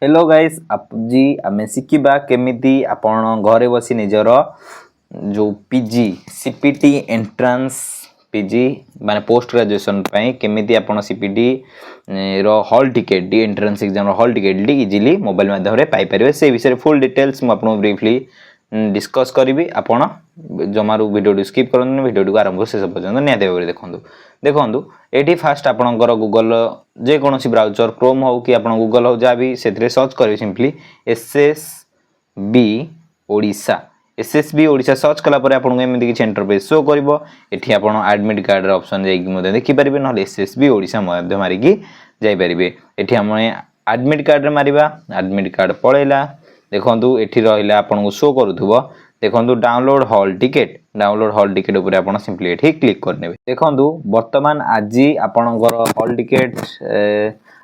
Hello guys जी आम शिखा केमी आपण घरे बसी निजर जो पीजी सीपीटी एंट्रांस पीजी माने पोस्ट ग्रेजुएशन केमी आपण सीपीटी रो हॉल टिकेट डी एंट्रांस एग्जाम रो हॉल टिकेट डी इजीली मोबाइल माध्यम रे पाई परिबे से विषय फुल डिटेल्स मु आपन ब्रीफली डिस्कस करी आपण जमारू वीडियो स्किप करन वीडियो आरंभ शेष पर्यंत नियाते भाव देखंतु देखंतु एठी फास्ट आपणकर गूगल जे कोनोसी ब्राउजर क्रोम हो कि आपण गूगल हो जा भी सेथरे सर्च करिवे simply SSB Odisha SSB Odisha search कला परे आपन एमिति कि इंटरफेस शो करबो एठी आपण एडमिट कार्ड रे ऑप्शन जाई कि मते देखि परिबे न एसएसबी ओडिशा माध्यम मारि कि जाई परिबे एठी हम एडमिट कार्ड रे मारिबा एडमिट कार्ड पळेला देखंतु एठी रहिला आपन को शो करूथबो देखंतु डाउनलोड हॉल टिकेट ऊपर आपण सिंपली एठी क्लिक करनेबे देखंतु वर्तमान आजी आपणकर हॉल टिकेट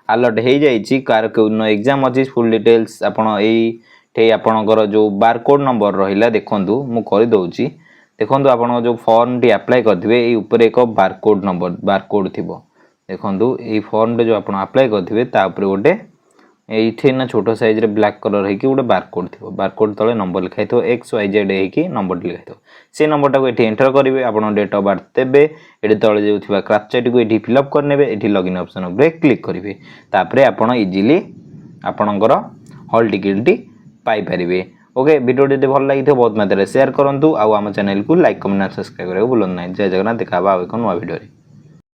अलर्ट हे जाईची कार कोन एग्जाम अछि फुल डिटेल्स आपण एठी आपणकर जो बारकोड नंबर रहिला देखंतु मु करि दउची देखंतु आपण जो फॉर्म टी अप्लाई करथिबे ए ऊपर एक बारकोड थिबो देखंतु ए फॉर्म रे जो आपण अप्लाई करथिबे ता ऊपर गोटे एठी ना छोटो साइज रे ब्लैक कलर है कि गोटे बारकोड थिबो बारकोड तळे नंबर लिखाइ थो XYZ है कि नंबर लिखाइ थो से नंबर टा को एठी एंटर करिवे आपण डेट ऑफ बर्थ देबे एठी तळे जे थिबा क्रापचैट को एठी फिल अप करनेबे एठी लॉगिन ऑप्शन ऊपर क्लिक करिवे तापरे आपण इजीली आपणकर hall ticket T pi परिवे okay video जदि भल लागि थो बहुत मात्रा शेयर करंतु आ हम चैनल को लाइक कमेंट सब्सक्राइब करे भूलन नै जय जगन्नाथ देखा बा एक नवा वीडियो रे।